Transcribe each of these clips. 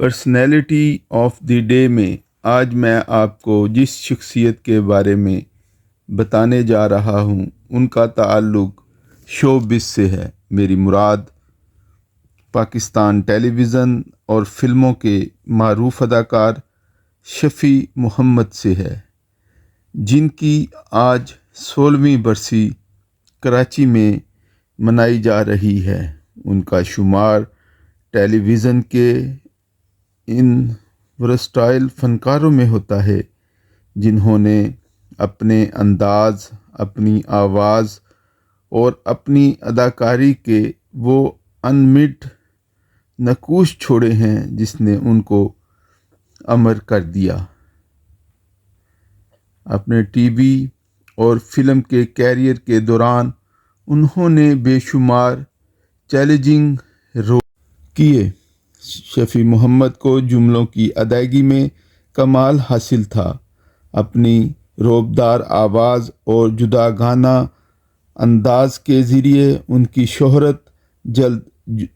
Personality of the day میں آج میں آپ کو جس شخصیت کے بارے میں بتانے جا رہا ہوں ان کا تعلق شوبز سے ہے۔ میری مراد پاکستان ٹیلی ویژن اور فلموں کے معروف اداکار شفیع محمد سے ہے، جن کی آج 16ویں برسی کراچی میں منائی جا رہی ہے۔ ان کا شمار ٹیلی ویژن کے ان ورسٹائل فنکاروں میں ہوتا ہے جنہوں نے اپنے انداز، اپنی آواز اور اپنی اداکاری کے وہ انمٹ نقوش چھوڑے ہیں جس نے ان کو امر کر دیا۔ اپنے ٹی وی اور فلم کے کیریئر کے دوران انہوں نے بے شمار چیلنجنگ رول کیے۔ شفیع محمد کو جملوں کی ادائیگی میں کمال حاصل تھا۔ اپنی رعبدار آواز اور جداگانہ انداز کے ذریعے ان کی شہرت جلد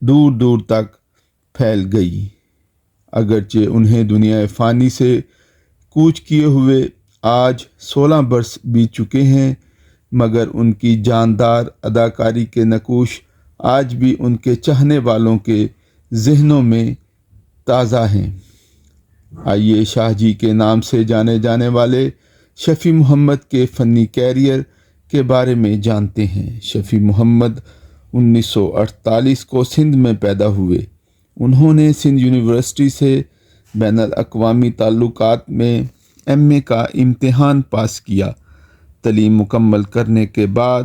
دور دور تک پھیل گئی۔ اگرچہ انہیں دنیا فانی سے کوچ کیے ہوئے آج 16 برس بیت چکے ہیں، مگر ان کی جاندار اداکاری کے نقوش آج بھی ان کے چاہنے والوں کے ذہنوں میں تازہ ہیں۔ آئیے شاہ جی کے نام سے جانے جانے والے شفیع محمد کے فنی کیریئر کے بارے میں جانتے ہیں۔ شفیع محمد 1948 کو سندھ میں پیدا ہوئے۔ انہوں نے سندھ یونیورسٹی سے بین الاقوامی تعلقات میں ایم اے کا امتحان پاس کیا۔ تعلیم مکمل کرنے کے بعد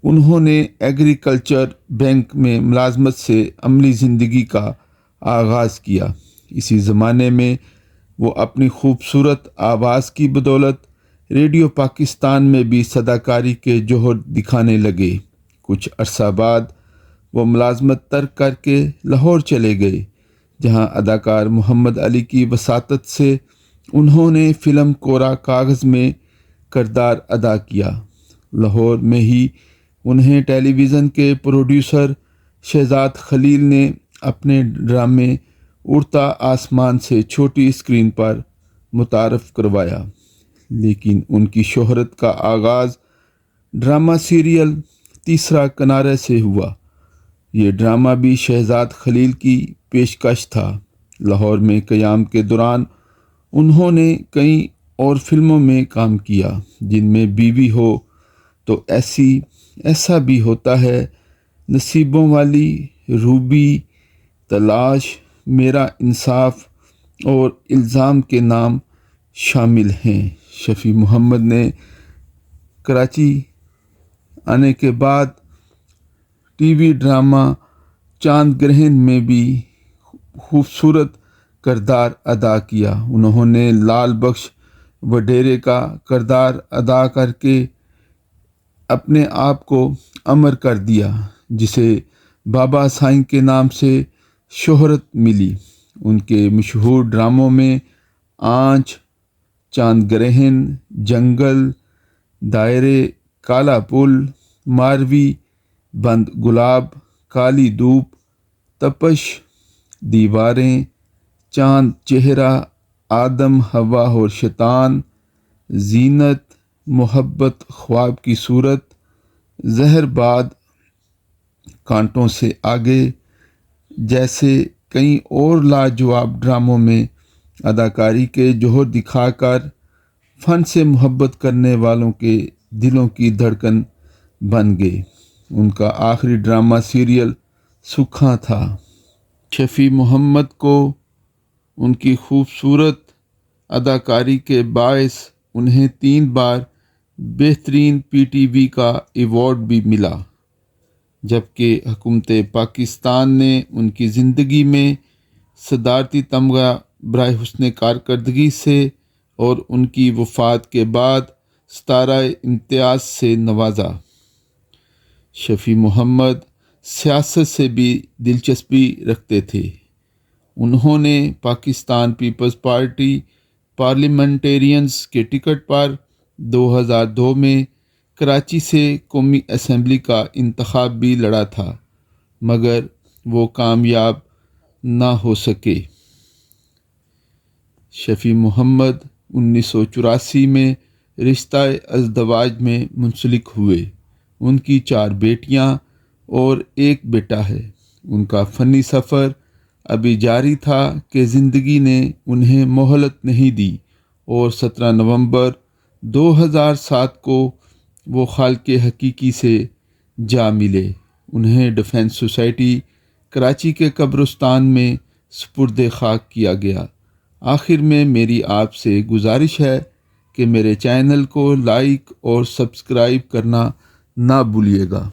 انہوں نے ایگریکلچر بینک میں ملازمت سے عملی زندگی کا آغاز کیا۔ اسی زمانے میں وہ اپنی خوبصورت آواز کی بدولت ریڈیو پاکستان میں بھی صداکاری کے جوہر دکھانے لگے۔ کچھ عرصہ بعد وہ ملازمت ترک کر کے لاہور چلے گئے، جہاں اداکار محمد علی کی وساطت سے انہوں نے فلم کوڑا کاغذ میں کردار ادا کیا۔ لاہور میں ہی انہیں ٹیلی ویژن کے پروڈیوسر شہزاد خلیل نے اپنے ڈرامے اڑتا آسمان سے چھوٹی اسکرین پر متعارف کروایا، لیکن ان کی شہرت کا آغاز ڈرامہ سیریل تیسرا کنارہ سے ہوا۔ یہ ڈرامہ بھی شہزاد خلیل کی پیشکش تھا۔ لاہور میں قیام کے دوران انہوں نے کئی اور فلموں میں کام کیا، جن میں بیوی ہو تو ایسا بھی ہوتا ہے، نصیبوں والی، روبی، تلاش، میرا انصاف اور الزام کے نام شامل ہیں۔ شفیع محمد نے کراچی آنے کے بعد ٹی وی ڈرامہ چاند گرہن میں بھی خوبصورت کردار ادا کیا۔ انہوں نے لال بخش وڈیرے کا کردار ادا کر کے اپنے آپ کو امر کر دیا، جسے بابا سائیں کے نام سے شہرت ملی۔ ان کے مشہور ڈراموں میں آنچ، چاند گرہن، جنگل، دائرے، کالا پل، ماروی، بند گلاب، کالی دھوپ، تپش، دیواریں، چاند چہرہ، آدم ہوا اور شیطان، زینت، محبت خواب کی صورت، زہر باد، کانٹوں سے آگے جیسے کئی اور لاجواب ڈراموں میں اداکاری کے جوہر دکھا کر فن سے محبت کرنے والوں کے دلوں کی دھڑکن بن گئے۔ ان کا آخری ڈرامہ سیریل سکھاں تھا۔ شفیع محمد کو ان کی خوبصورت اداکاری کے باعث انہیں 3 بار بہترین پی ٹی وی کا ایوارڈ بھی ملا، جبکہ حکومت پاکستان نے ان کی زندگی میں صدارتی تمغہ برائے حسن کارکردگی سے اور ان کی وفات کے بعد ستارہ امتیاز سے نوازا۔ شفیع محمد سیاست سے بھی دلچسپی رکھتے تھے۔ انہوں نے پاکستان پیپلز پارٹی پارلیمنٹیرینز کے ٹکٹ پر 2002 میں کراچی سے قومی اسمبلی کا انتخاب بھی لڑا تھا، مگر وہ کامیاب نہ ہو سکے۔ شفیع محمد 1984 میں رشتہ ازدواج میں منسلک ہوئے۔ ان کی 4 بیٹیاں اور 1 بیٹا ہے۔ ان کا فنی سفر ابھی جاری تھا کہ زندگی نے انہیں مہلت نہیں دی اور 17 نومبر 2007 کو وہ خالق حقیقی سے جا ملے۔ انہیں ڈیفنس سوسائٹی کراچی کے قبرستان میں سپرد خاک کیا گیا۔ آخر میں میری آپ سے گزارش ہے کہ میرے چینل کو لائک اور سبسکرائب کرنا نہ بھولیے گا۔